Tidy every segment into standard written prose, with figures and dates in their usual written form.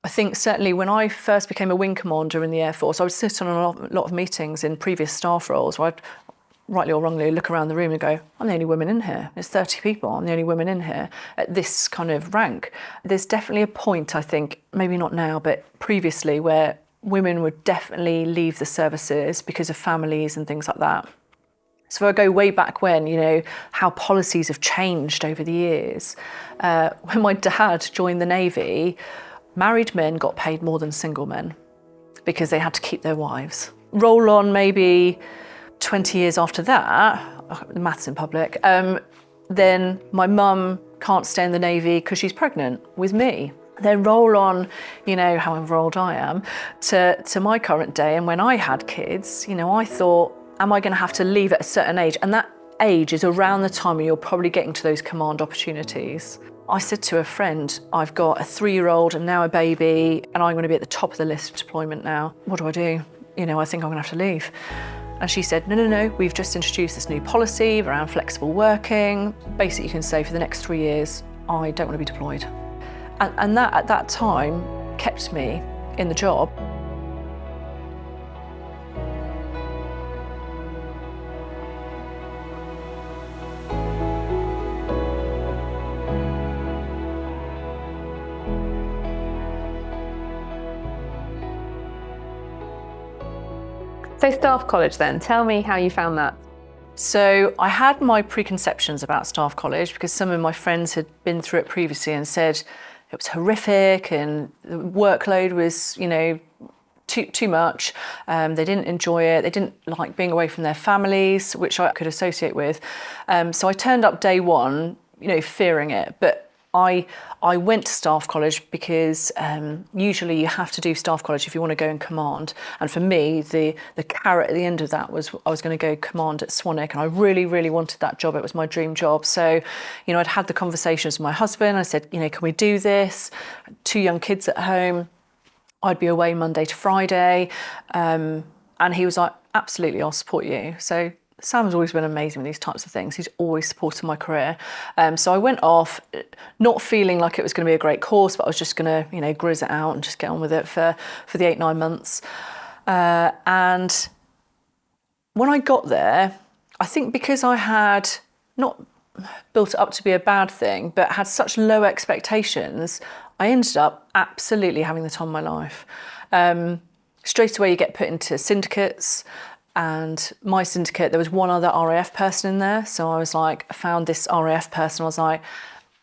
I think certainly when I first became a wing commander in the Air Force, I would sit on a lot of meetings in previous staff roles where I'd, rightly or wrongly, look around the room and go, I'm the only woman in here. There's 30 people, I'm the only woman in here at this kind of rank. There's definitely a point, I think, maybe not now, but previously, where women would definitely leave the services because of families and things like that. So I go way back when, how policies have changed over the years. When my dad joined the Navy, married men got paid more than single men because they had to keep their wives. Roll on maybe 20 years after that, the maths in public, then my mum can't stay in the Navy because she's pregnant with me. Then roll on, however old I am, to my current day. And when I had kids, I thought, am I going to have to leave at a certain age? And that age is around the time when you're probably getting to those command opportunities. I said to a friend, I've got a 3-year-old and now a baby, and I'm going to be at the top of the list of deployment now. What do I do? I think I'm going to have to leave. And she said, no, we've just introduced this new policy around flexible working. Basically, you can say for the next 3 years, I don't want to be deployed. And that, at that time, kept me in the job. So Staff College then, tell me how you found that. So I had my preconceptions about Staff College because some of my friends had been through it previously and said it was horrific and the workload was, too much. They didn't enjoy it. They didn't like being away from their families, which I could associate with. So I turned up day one, fearing it. But I went to Staff College because usually you have to do Staff College if you want to go in command. And for me, the carrot at the end of that was I was going to go command at Swanwick, and I really, really wanted that job. It was my dream job. So, I'd had the conversations with my husband. I said, can we do this? 2 young kids at home. I'd be away Monday to Friday. And he was like, absolutely, I'll support you. So Sam's always been amazing with these types of things. He's always supported my career. So I went off, not feeling like it was going to be a great course, but I was just going to, grizz it out and just get on with it for the 8-9 months. And when I got there, I think because I had not built it up to be a bad thing, but had such low expectations, I ended up absolutely having the time of my life. Straight away you get put into syndicates. And my syndicate, there was one other RAF person in there. So I was like, I found this RAF person. I was like,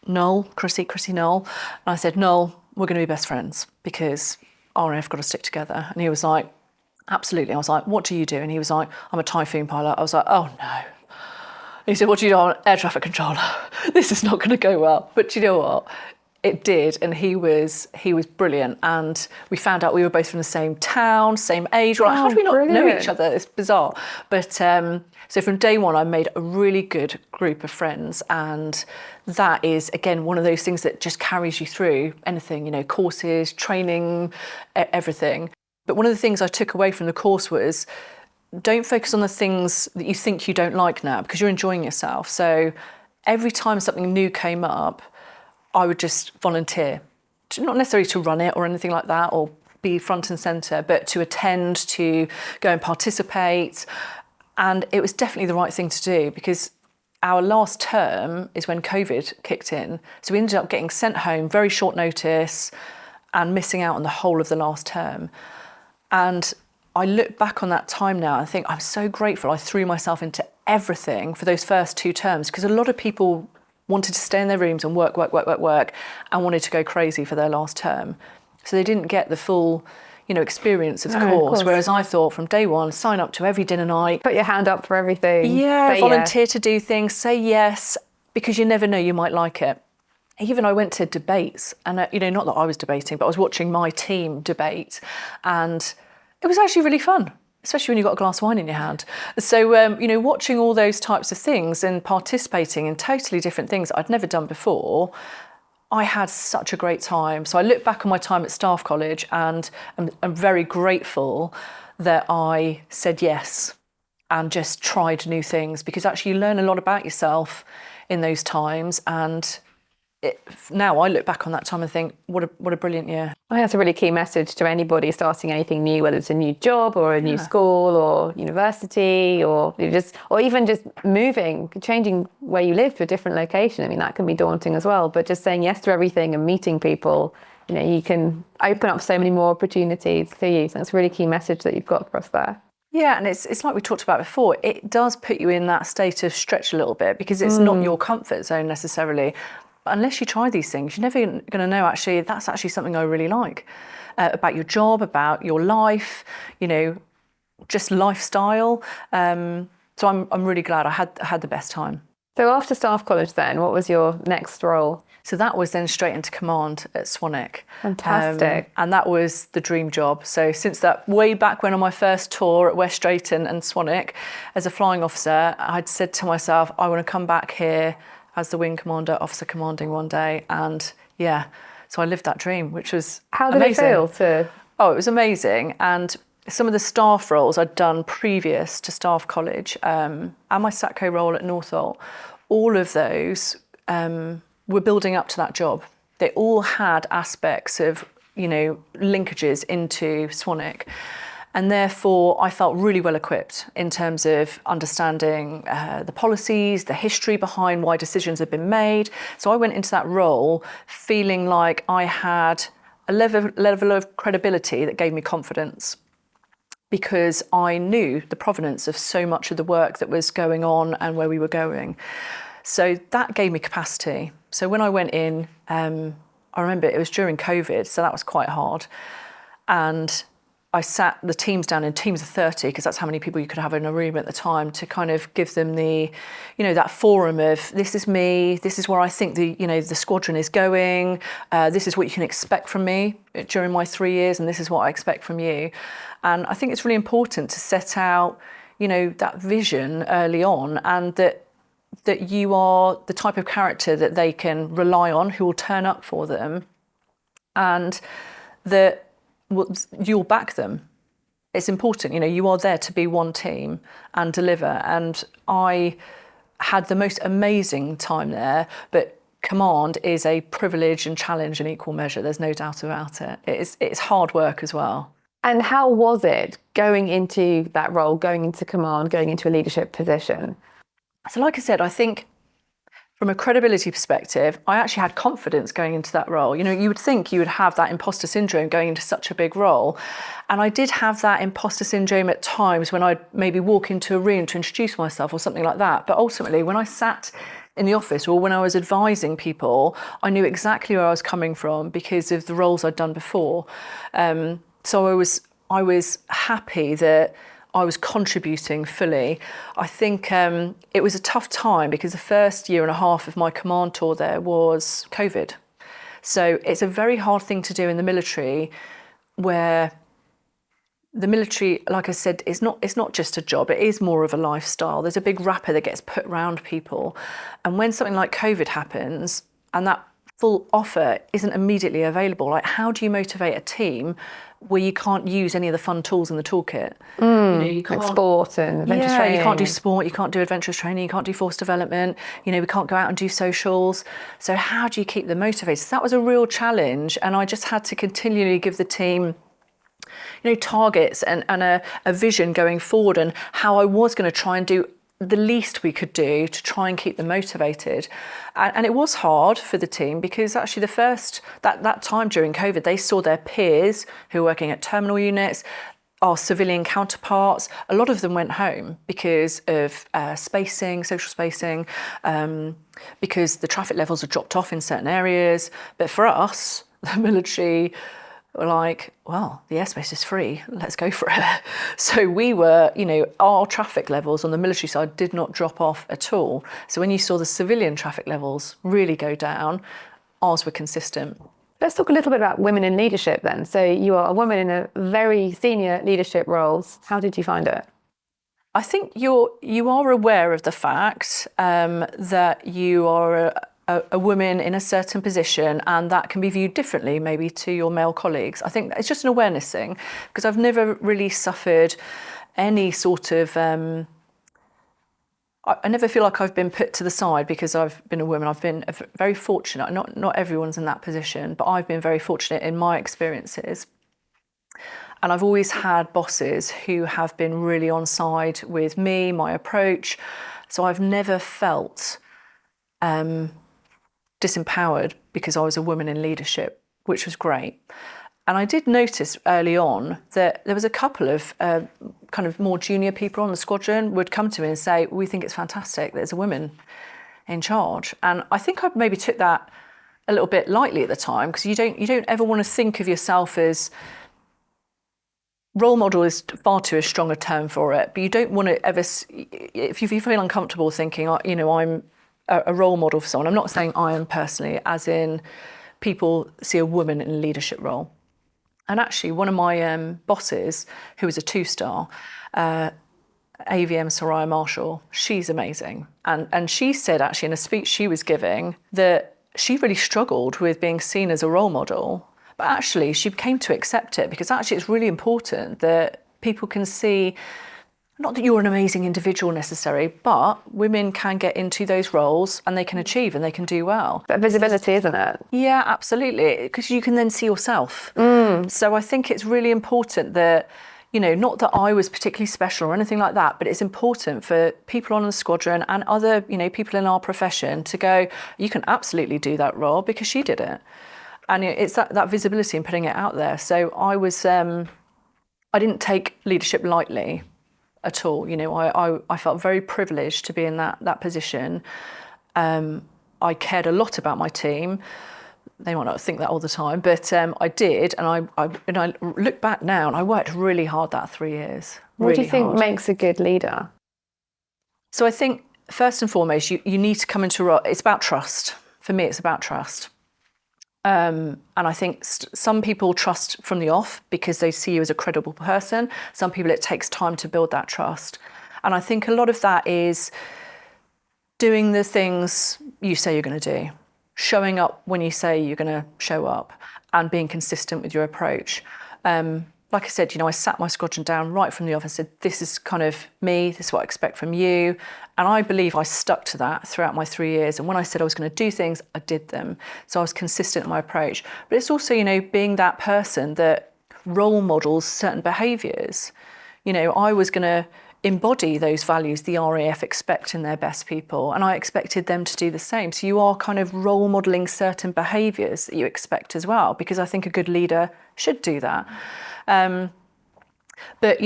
Noel, Chrissie Noel. And I said, Noel, we're going to be best friends because RAF got to stick together. And he was like, absolutely. I was like, what do you do? And he was like, I'm a Typhoon pilot. I was like, oh no. And he said, what do you do? I'm an air traffic controller. This is not going to go well. But you know what? It did, and he was brilliant. And we found out we were both from the same town, same age. We're like, how do we not know each other? It's bizarre. But so from day one, I made a really good group of friends, and that is again one of those things that just carries you through anything, courses, training, everything. But one of the things I took away from the course was, don't focus on the things that you think you don't like now because you're enjoying yourself. So every time something new came up, I would just volunteer, not necessarily to run it or anything like that or be front and centre, but to attend, to go and participate. And it was definitely the right thing to do because our last term is when COVID kicked in. So we ended up getting sent home very short notice and missing out on the whole of the last term. And I look back on that time now and think I'm so grateful I threw myself into everything for those first 2 terms because a lot of people wanted to stay in their rooms and work, and wanted to go crazy for their last term. So they didn't get the full, experience of the course. Whereas I thought from day one, sign up to every dinner night. Put your hand up for everything. Yeah, volunteer to do things, say yes, because you never know, you might like it. Even I went to debates and, not that I was debating, but I was watching my team debate and it was actually really fun. Especially when you've got a glass of wine in your hand. So, watching all those types of things and participating in totally different things that I'd never done before, I had such a great time. So I look back on my time at Staff College and I'm very grateful that I said yes and just tried new things because actually you learn a lot about yourself in those times and now I look back on that time and think, what a brilliant year. I think that's a really key message to anybody starting anything new, whether it's a new job or a new school or university or even just moving, changing where you live to a different location. I mean, that can be daunting as well, but just saying yes to everything and meeting people, you can open up so many more opportunities to you. So that's a really key message that you've got for us there. Yeah, and it's like we talked about before, it does put you in that state of stretch a little bit because it's not your comfort zone necessarily. Unless you try these things, you're never going to know actually that's actually something I really like about your job, about your life, just lifestyle. So I'm really glad I had the best time. So after staff college then, what was your next role? So that was then straight into command at Swanwick. Fantastic. And that was the dream job. So since that, way back when on my first tour at West Drayton and Swanwick, as a flying officer, I'd said to myself, I want to come back here as the wing commander, officer commanding one day. And yeah, so I lived that dream, which was How did amazing. it feel to... Oh, it was amazing. And some of the staff roles I'd done previous to staff college and my SATCO role at Northolt, all of those were building up to that job. They all had aspects of, linkages into Swanwick. And therefore, I felt really well equipped in terms of understanding the policies, the history behind why decisions had been made. So I went into that role feeling like I had a level of credibility that gave me confidence because I knew the provenance of so much of the work that was going on and where we were going. So that gave me capacity. So when I went in, I remember it was during COVID, so that was quite hard. And I sat the teams down in teams of 30, because that's how many people you could have in a room at the time, to kind of give them the, that forum of, this is me, this is where I think the squadron is going, this is what you can expect from me during my 3 years, and this is what I expect from you. And I think it's really important to set out, that vision early on, and that you are the type of character that they can rely on, who will turn up for them, and that you'll back them. It's important, you are there to be one team and deliver. And I had the most amazing time there, but command is a privilege and challenge in equal measure. There's no doubt about it. It's hard work as well. And how was it going into that role, going into command, going into a leadership position? So like I said, I think from a credibility perspective, I actually had confidence going into that role. You would think you would have that imposter syndrome going into such a big role. And I did have that imposter syndrome at times when I'd maybe walk into a room to introduce myself or something like that. But ultimately, when I sat in the office or when I was advising people, I knew exactly where I was coming from because of the roles I'd done before. So I was happy that I was contributing fully. I think it was a tough time because the first year and a half of my command tour there was COVID. So it's a very hard thing to do in the military, where the military, like I said, it's not just a job, it is more of a lifestyle. There's a big wrapper that gets put around people. And when something like COVID happens and that full offer isn't immediately available, like how do you motivate a team where you can't use any of the fun tools in the toolkit? You can't, like sport and adventurous training. You can't do sport, you can't do adventurous training, you can't do force development, we can't go out and do socials. So how do you keep them motivated? So that was a real challenge, and I just had to continually give the team targets and a vision going forward, and how I was going to try and do the least we could do to try and keep them motivated. And it was hard for the team because actually the first, that time during COVID, they saw their peers who were working at terminal units, our civilian counterparts, a lot of them went home because of spacing, social spacing, because the traffic levels had dropped off in certain areas. But for us, the military, were like, well, the airspace is free, let's go for it. So we were, our traffic levels on the military side did not drop off at all. So when you saw the civilian traffic levels really go down, ours were consistent. Let's talk a little bit about women in leadership then. So you are a woman in a very senior leadership roles. How did you find it? I think you are aware of the fact that you are a woman in a certain position, and that can be viewed differently maybe to your male colleagues. I think it's just an awareness thing, because I've never really suffered any sort of I never feel like I've been put to the side because I've been a woman. I've been very fortunate. Not everyone's in that position, but I've been very fortunate in my experiences. And I've always had bosses who have been really on side with me, my approach. So I've never felt disempowered because I was a woman in leadership, which was great. And I did notice early on that there was a couple of kind of more junior people on the squadron would come to me and say, we think it's fantastic there's a woman in charge. And I think I maybe took that a little bit lightly at the time, because you don't ever want to think of yourself as, role model is far too strong a term for it, but you don't want to ever, if you feel uncomfortable thinking, I'm a role model for someone. I'm not saying I am personally, as in people see a woman in a leadership role. And actually, one of my bosses, who was a 2-star, AVM Soraya Marshall, she's amazing. And she said, actually, in a speech she was giving, that she really struggled with being seen as a role model. But actually, she came to accept it, because actually it's really important that people can see, not that you're an amazing individual necessarily, but women can get into those roles and they can achieve and they can do well. But visibility, isn't it? Yeah, absolutely, because you can then see yourself. So I think it's really important that, not that I was particularly special or anything like that, but it's important for people on the squadron and other, people in our profession to go, you can absolutely do that role because she did it. And it's that visibility and putting it out there. So I was, I didn't take leadership lightly at all. I felt very privileged to be in that position. I cared a lot about my team. They might not think that all the time, but I did. And I look back now, and I worked really hard that 3 years. What do you think makes a good leader? So I think first and foremost, you need to come into a role. It's about trust. For me, it's about trust. And I think some people trust from the off because they see you as a credible person. Some people, it takes time to build that trust. And I think a lot of that is doing the things you say you're going to do, showing up when you say you're going to show up, and being consistent with your approach. Like I said, I sat my squadron down right from the off and said, this is kind of me, this is what I expect from you. And I believe I stuck to that throughout my 3 years. And when I said I was going to do things, I did them. So I was consistent in my approach. But it's also, being that person that role models certain behaviours. I was going to embody those values the RAF expect in their best people, and I expected them to do the same. So you are kind of role modelling certain behaviours that you expect as well, because I think a good leader should do that. But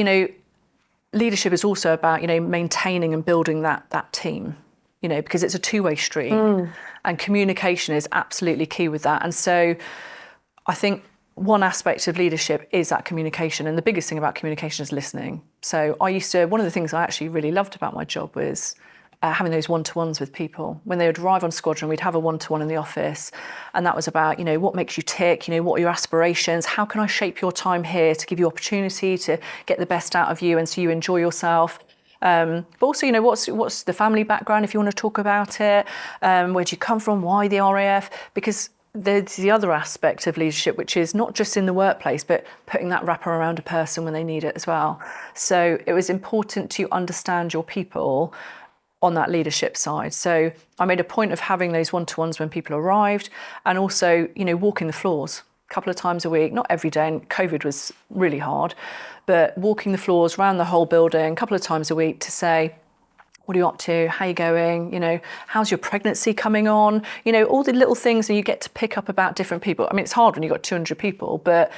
leadership is also about maintaining and building that team, because it's a two-way street, and communication is absolutely key with that. And so I think one aspect of leadership is that communication, and the biggest thing about communication is listening. So one of the things I actually really loved about my job was having those one-to-ones with people. When they would arrive on squadron, we'd have a one-to-one in the office, and that was about, what makes you tick, what are your aspirations, how can I shape your time here to give you opportunity to get the best out of you and so you enjoy yourself. But also, what's the family background, if you want to talk about it, where do you come from, why the RAF, because there's the other aspect of leadership, which is not just in the workplace, but putting that wrapper around a person when they need it as well. So it was important to understand your people on that leadership side. So I made a point of having those one-to-ones when people arrived, and also, walking the floors a couple of times a week, not every day, and COVID was really hard, but walking the floors around the whole building a couple of times a week to say, what are you up to? How are you going? How's your pregnancy coming on? All the little things that you get to pick up about different people. I mean, it's hard when you've got 200 people, but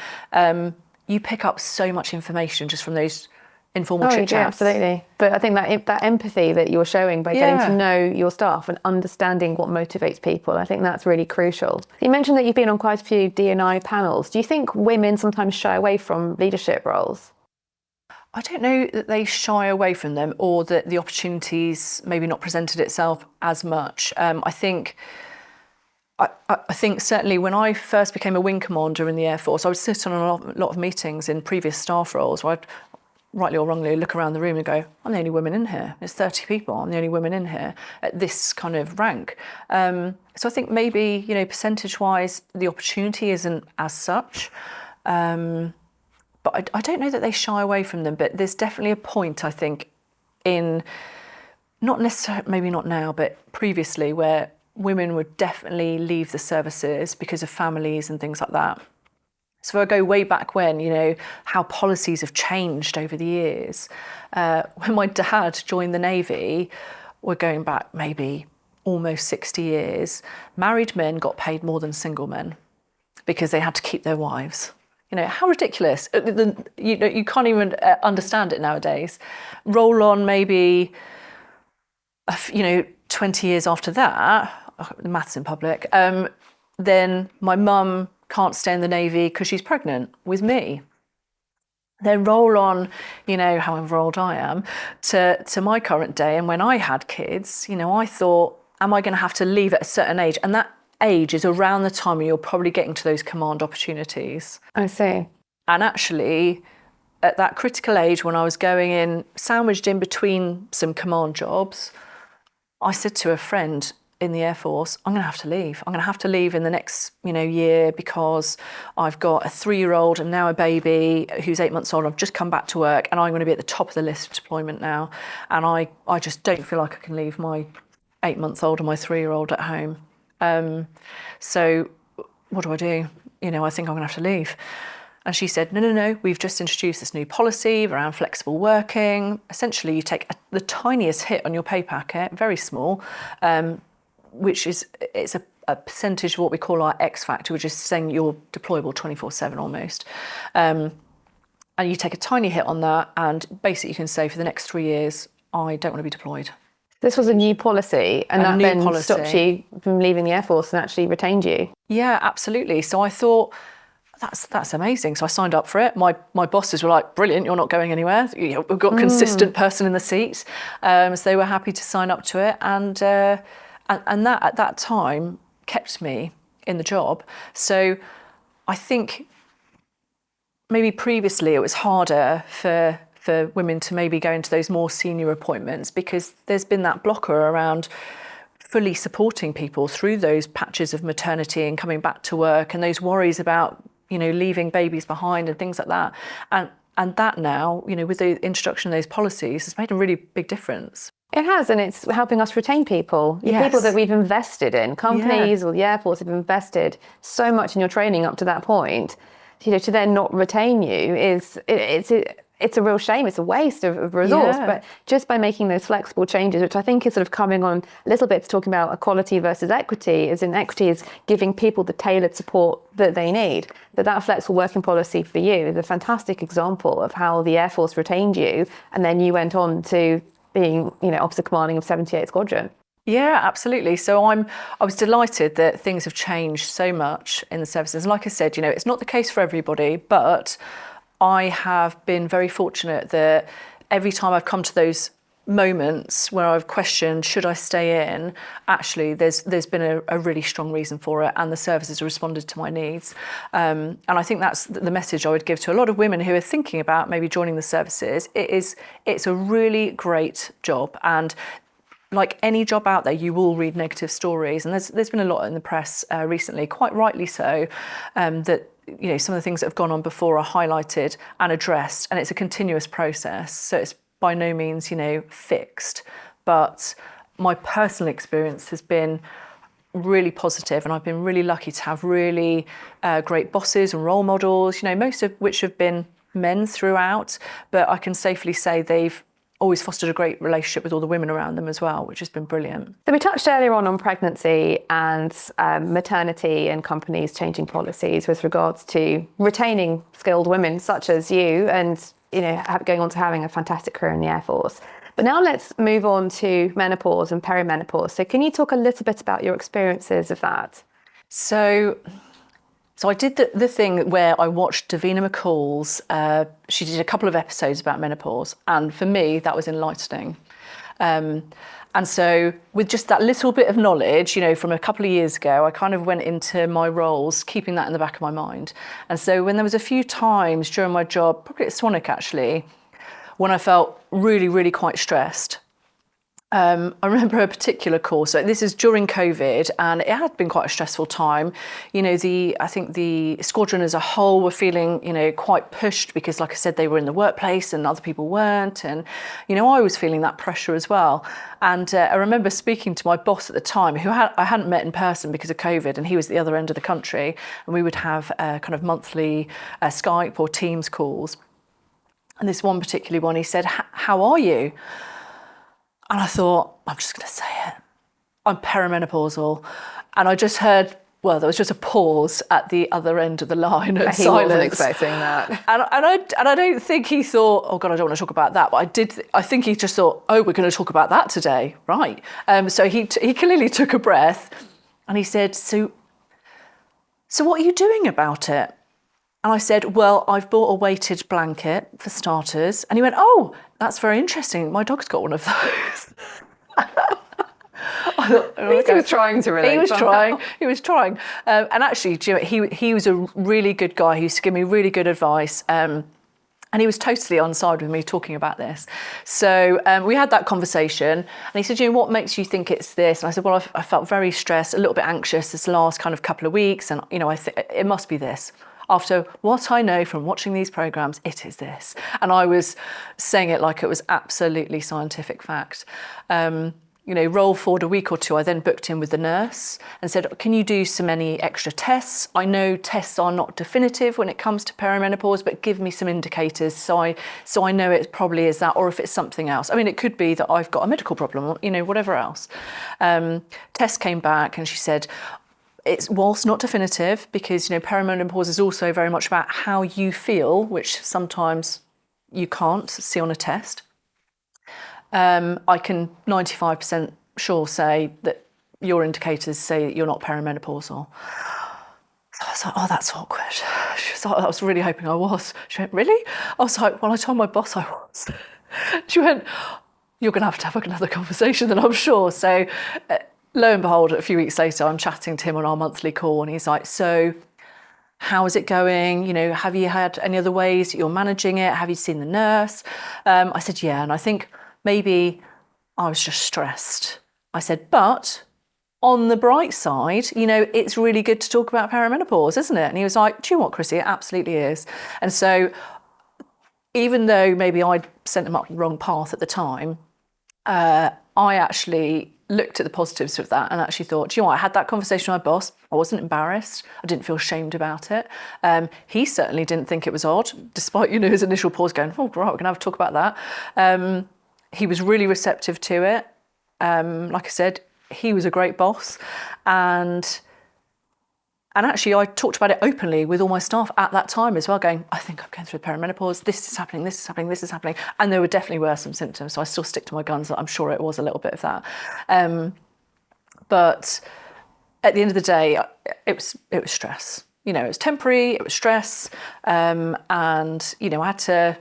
you pick up so much information just from those informal chit chats. Yeah, absolutely. But I think that empathy that you're showing by getting to know your staff and understanding what motivates people, I think that's really crucial. You mentioned that you've been on quite a few D&I panels. Do you think women sometimes shy away from leadership roles? I don't know that they shy away from them, or that the opportunities maybe not presented itself as much. I think certainly when I first became a wing commander in the Air Force, I would sit on a lot of meetings in previous staff roles where I'd, rightly or wrongly, look around the room and go, I'm the only woman in here. There's 30 people. I'm the only woman in here at this kind of rank. So I think maybe, percentage-wise, the opportunity isn't as such. But I don't know that they shy away from them, but there's definitely a point, I think, in not necessarily, maybe not now, but previously, where women would definitely leave the services because of families and things like that. So I go way back when, how policies have changed over the years. When my dad joined the Navy, we're going back maybe almost 60 years, married men got paid more than single men because they had to keep their wives. How ridiculous. You can't even understand it nowadays. Roll on maybe, 20 years after that, the maths in public, then my mum can't stay in the Navy because she's pregnant with me. Then roll on, however old I am, to my current day. And when I had kids, I thought, am I going to have to leave at a certain age? And that age is around the time when you're probably getting to those command opportunities. I see. And actually, at that critical age, when I was going in, sandwiched in between some command jobs, I said to a friend in the Air Force, I'm going to have to leave. I'm going to have to leave in the next, year because I've got a 3-year-old and now a baby who's 8 months old. I've just come back to work and I'm going to be at the top of the list of deployment now. And I just don't feel like I can leave my 8-month-old and my 3-year-old at home. So what do I do? I think I'm going to have to leave. And she said, no, we've just introduced this new policy around flexible working. Essentially, you take the tiniest hit on your pay packet, very small, which it's a percentage of what we call our X factor, which is saying you're deployable 24/7 almost. And you take a tiny hit on that, and basically you can say for the next 3 years, I don't want to be deployed. This was a new policy, and that then stopped you from leaving the Air Force and actually retained you. Yeah, absolutely. So I thought, that's amazing. So I signed up for it. My bosses were like, brilliant, you're not going anywhere. We've got a consistent person in the seat. So they were happy to sign up to it. And that at that time kept me in the job. So I think maybe previously it was harder for women to maybe go into those more senior appointments because there's been that blocker around fully supporting people through those patches of maternity and coming back to work and those worries about, leaving babies behind and things like that. And that now, with the introduction of those policies has made a really big difference. It has, and it's helping us retain people. Yes. People that we've invested in. Companies or the Air Force have invested so much in your training up to that point. To then not retain you it's a real shame. It's a waste of resource. Yeah. But just by making those flexible changes, which I think is sort of coming on a little bit to talking about equality versus equity, as in equity is giving people the tailored support that they need. But that flexible working policy for you is a fantastic example of how the Air Force retained you, and then you went on to being, officer commanding of 78 Squadron. Yeah, absolutely. So I was delighted that things have changed so much in the services. And like I said, it's not the case for everybody, but I have been very fortunate that every time I've come to those moments where I've questioned, should I stay in, actually there's been a really strong reason for it, and the services have responded to my needs. And I think that's the message I would give to a lot of women who are thinking about maybe joining the services. It's a really great job, and like any job out there, you will read negative stories, and there's been a lot in the press recently, quite rightly so, that some of the things that have gone on before are highlighted and addressed, and it's a continuous process. So it's by no means, fixed. But my personal experience has been really positive, and I've been really lucky to have really great bosses and role models, most of which have been men throughout, but I can safely say they've always fostered a great relationship with all the women around them as well, which has been brilliant. So we touched earlier on pregnancy and maternity and companies changing policies with regards to retaining skilled women such as you and, going on to having a fantastic career in the Air Force. But now let's move on to menopause and perimenopause. So can you talk a little bit about your experiences of that? So I did the thing where I watched Davina McCall's, she did a couple of episodes about menopause, and for me, that was enlightening. And so with just that little bit of knowledge, from a couple of years ago, I kind of went into my roles, keeping that in the back of my mind. And so when there was a few times during my job, probably at Swanwick actually, when I felt really, really quite stressed, I remember a particular call. So this is during COVID, and it had been quite a stressful time. I think the squadron as a whole were feeling, quite pushed because, like I said, they were in the workplace and other people weren't. And, I was feeling that pressure as well. And I remember speaking to my boss at the time, who I hadn't met in person because of COVID, and he was at the other end of the country. And we would have kind of monthly Skype or Teams calls. And this one particular one, he said, "How are you?" And I thought, I'm just going to say it. I'm perimenopausal. And I just heard, there was just a pause at the other end of the line of silence. He wasn't expecting that. And I don't think he thought, oh God, I don't want to talk about that. But I think he just thought, oh, we're going to talk about that today. Right. So he clearly took a breath and he said, so what are you doing about it? And I said, well, I've bought a weighted blanket for starters. And he went, oh, that's very interesting. My dog's got one of those. I thought, At least he was trying to relate. He was trying. And actually, he was a really good guy. He used to give me really good advice. And he was totally on side with me talking about this. So we had that conversation. And he said, what makes you think it's this? And I said, well, I felt very stressed, a little bit anxious this last kind of couple of weeks. And, I think it must be this. After what I know from watching these programmes, it is this. And I was saying it like it was absolutely scientific fact. Roll forward a week or two, I then booked in with the nurse and said, can you do any extra tests? I know tests are not definitive when it comes to perimenopause, but give me some indicators so I know it probably is that, or if it's something else. I mean, it could be that I've got a medical problem, or, whatever else. Test came back and she said, it's whilst not definitive, because perimenopause is also very much about how you feel, which sometimes you can't see on a test. I can 95% sure say that your indicators say that you're not perimenopausal. So I was like, oh, that's awkward. She was like, I was really hoping I was. She went, really? I was like, well, I told my boss I was. She went, you're going to have another conversation then, I'm sure. So lo and behold, a few weeks later, I'm chatting to him on our monthly call and he's like, so how is it going? Have you had any other ways that you're managing it? Have you seen the nurse? I said, yeah. And I think maybe I was just stressed. I said, but on the bright side, it's really good to talk about perimenopause, isn't it? And he was like, do you know what, Chrissie? It absolutely is. And so even though maybe I'd sent him up the wrong path at the time, I actually looked at the positives of that and actually thought, do you know what, I had that conversation with my boss. I wasn't embarrassed. I didn't feel shamed about it. He certainly didn't think it was odd, despite, his initial pause going, oh, right, we're going to have a talk about that. He was really receptive to it. Like I said, he was a great boss. And actually, I talked about it openly with all my staff at that time as well, going, I think I'm going through perimenopause. This is happening, this is happening, this is happening. And there definitely were some symptoms. So I still stick to my guns that I'm sure it was a little bit of that. But at the end of the day, it was stress. It was temporary, it was stress. And, I had to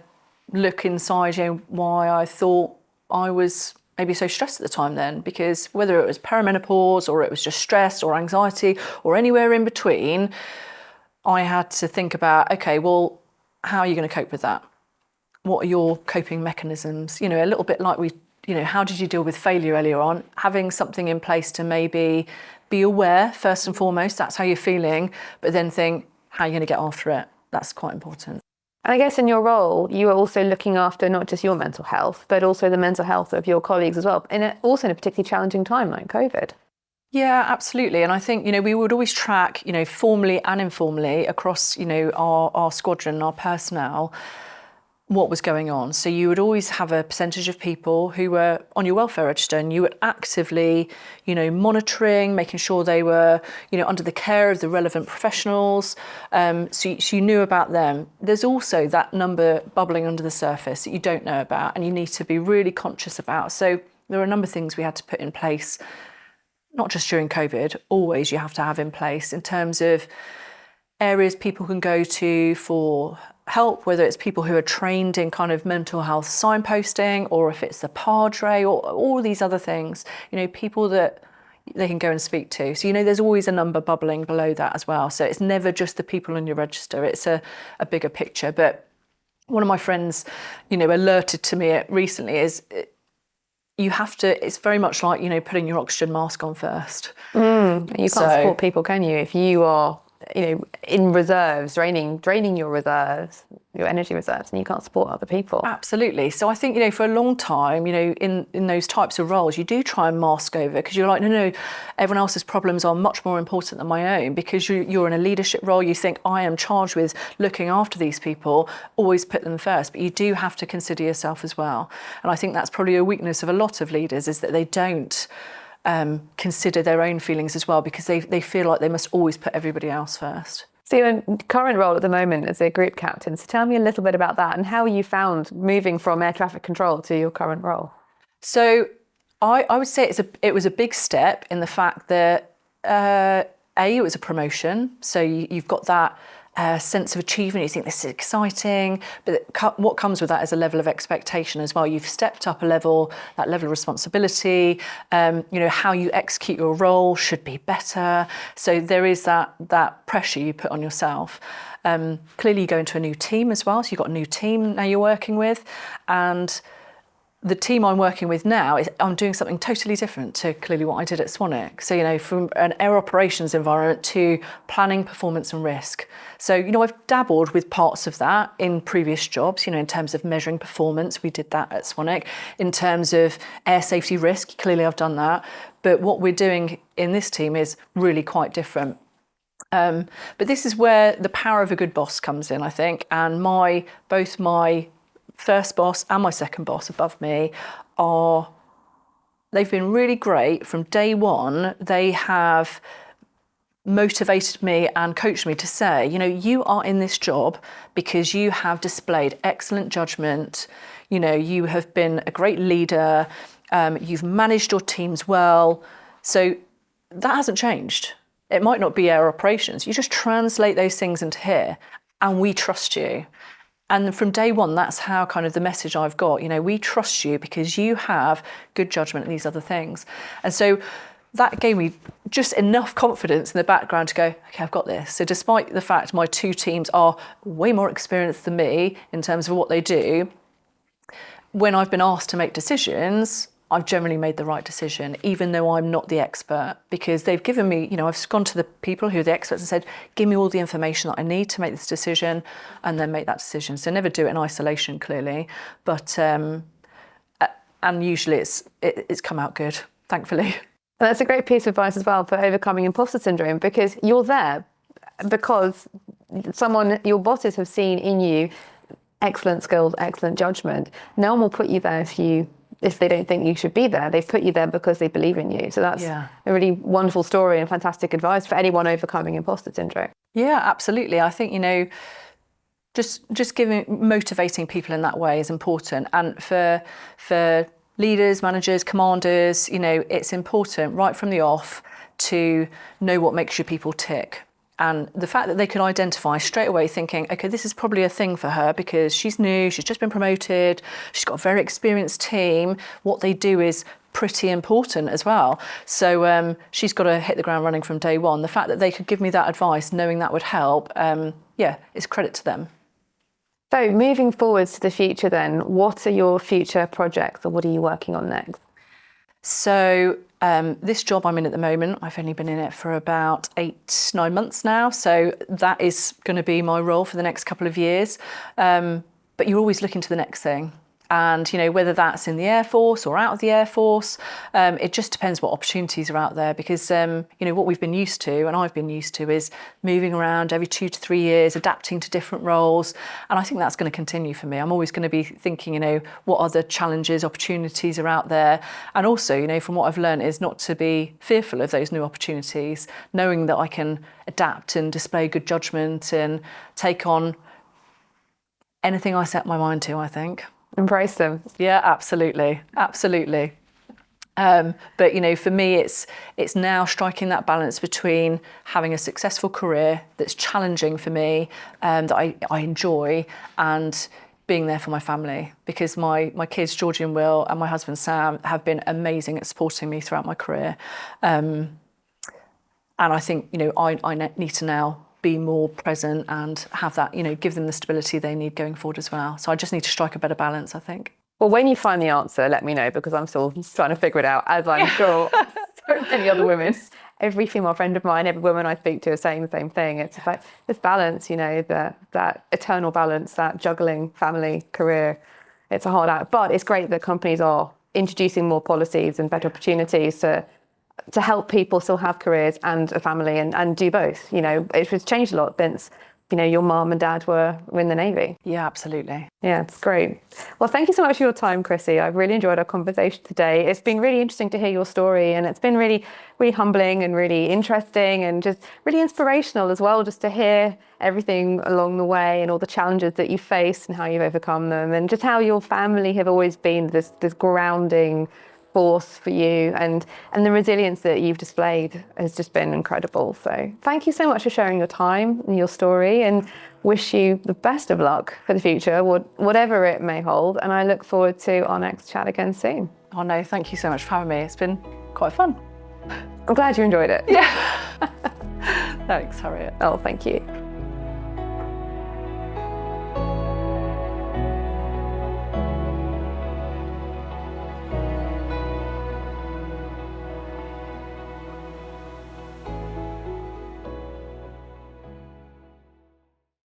look inside, why I thought I was maybe so stressed at the time then, because whether it was perimenopause or it was just stress or anxiety or anywhere in between, I had to think about, okay, well, how are you going to cope with that? What are your coping mechanisms? A little bit like how did you deal with failure earlier on? Having something in place to maybe be aware, first and foremost, that's how you're feeling, but then think, how are you going to get after it? That's quite important. And I guess in your role, you are also looking after not just your mental health, but also the mental health of your colleagues as well, and also in a particularly challenging time like COVID. Yeah, absolutely. And I think, we would always track, formally and informally across, our squadron, our personnel, what was going on. So you would always have a percentage of people who were on your welfare register, and you were actively, monitoring, making sure they were, under the care of the relevant professionals. So you knew about them. There's also that number bubbling under the surface that you don't know about, and you need to be really conscious about. So there are a number of things we had to put in place, not just during COVID, always you have to have in place in terms of areas people can go to for help, whether it's people who are trained in kind of mental health signposting, or if it's the padre or all these other things, people that they can go and speak to. So, there's always a number bubbling below that as well. So it's never just the people on your register, it's a bigger picture. But one of my friends, alerted to me recently is you have to, it's very much like, putting your oxygen mask on first. You can't support people, can you? If you are, in reserves, draining your reserves, your energy reserves, and you can't support other people. Absolutely. So I think, for a long time, in those types of roles, you do try and mask over because you're like, no, everyone else's problems are much more important than my own, because you're in a leadership role. You think, I am charged with looking after these people, always put them first. But you do have to consider yourself as well. And I think that's probably a weakness of a lot of leaders, is that they don't consider their own feelings as well, because they feel like they must always put everybody else first. So your current role at the moment as a group captain, so tell me a little bit about that and how you found moving from air traffic control to your current role. So I would say it was a big step in the fact that it was a promotion, so you've got that sense of achievement. You think this is exciting, but what comes with that is a level of expectation as well. You've stepped up a level, that level of responsibility. How you execute your role should be better. So there is that pressure you put on yourself. Clearly, you go into a new team as well. So you've got a new team now you're working with, and the team I'm working with now I'm doing something totally different to clearly what I did at Swanwick. So, from an air operations environment to planning, performance and risk. So, I've dabbled with parts of that in previous jobs, in terms of measuring performance. We did that at Swanwick. In terms of air safety risk, clearly I've done that. But what we're doing in this team is really quite different. But this is where the power of a good boss comes in, I think. And both my first boss and my second boss above me they've been really great from day one. They have motivated me and coached me to say, you are in this job because you have displayed excellent judgment. You have been a great leader. You've managed your teams well. So that hasn't changed. It might not be air operations. You just translate those things into here, and we trust you. And from day one, that's how kind of the message I've got, we trust you because you have good judgment in these other things. And so that gave me just enough confidence in the background to go, okay, I've got this. So despite the fact my two teams are way more experienced than me in terms of what they do, when I've been asked to make decisions, I've generally made the right decision, even though I'm not the expert, because they've given me, I've gone to the people who are the experts and said, give me all the information that I need to make this decision, and then make that decision. So never do it in isolation, clearly, but and usually it's come out good, thankfully. That's a great piece of advice as well for overcoming imposter syndrome, because you're there because your bosses have seen in you excellent skills, excellent judgment. No one will put you there if they don't think you should be there. They've put you there because they believe in you. So that's a really wonderful story and fantastic advice for anyone overcoming imposter syndrome. Yeah, absolutely. I think, just motivating people in that way is important. And for leaders, managers, commanders, it's important right from the off to know what makes your people tick. And the fact that they can identify straight away thinking, okay, this is probably a thing for her because she's new, she's just been promoted, she's got a very experienced team. What they do is pretty important as well. So she's got to hit the ground running from day one. The fact that they could give me that advice, knowing that would help, it's credit to them. So moving forwards to the future then, what are your future projects or what are you working on next? So this job I'm in at the moment, I've only been in it for about 8-9 months now. So that is going to be my role for the next couple of years. But you're always looking to the next thing. And, whether that's in the Air Force or out of the Air Force, it just depends what opportunities are out there, because, what we've been used to, and I've been used to, is moving around every 2 to 3 years, adapting to different roles. And I think that's going to continue for me. I'm always going to be thinking, what other challenges, opportunities are out there. And also, from what I've learned is not to be fearful of those new opportunities, knowing that I can adapt and display good judgment and take on anything I set my mind to, I think. Embrace them. Yeah, absolutely. But for me, it's now striking that balance between having a successful career that's challenging for me, that I enjoy, and being there for my family, because my kids, Georgie and Will, and my husband Sam, have been amazing at supporting me throughout my career. And I think, I need to now be more present and have that, give them the stability they need going forward as well. So I just need to strike a better balance, I think. Well, when you find the answer, let me know, because I'm still trying to figure it out, as I'm sure so many other women. Every female friend of mine, every woman I speak to is saying the same thing. It's like this balance, that eternal balance, that juggling family, career. It's a hard out, but it's great that companies are introducing more policies and better opportunities to help people still have careers and a family and do both. It's changed a lot since your mum and dad were in the Navy. Yeah, absolutely. Yeah, it's great. Well, thank you so much for your time, Chrissie. I've really enjoyed our conversation today. It's been really interesting to hear your story, and it's been really, really humbling and really interesting and just really inspirational as well, just to hear everything along the way and all the challenges that you faced and how you've overcome them, and just how your family have always been this grounding force for you, and the resilience that you've displayed has just been incredible. So thank you so much for sharing your time and your story, and wish you the best of luck for the future, whatever it may hold. And I look forward to our next chat again soon. Oh no, thank you so much for having me. It's been quite fun. I'm glad you enjoyed it. Yeah. Thanks, Harriet. Oh, thank you.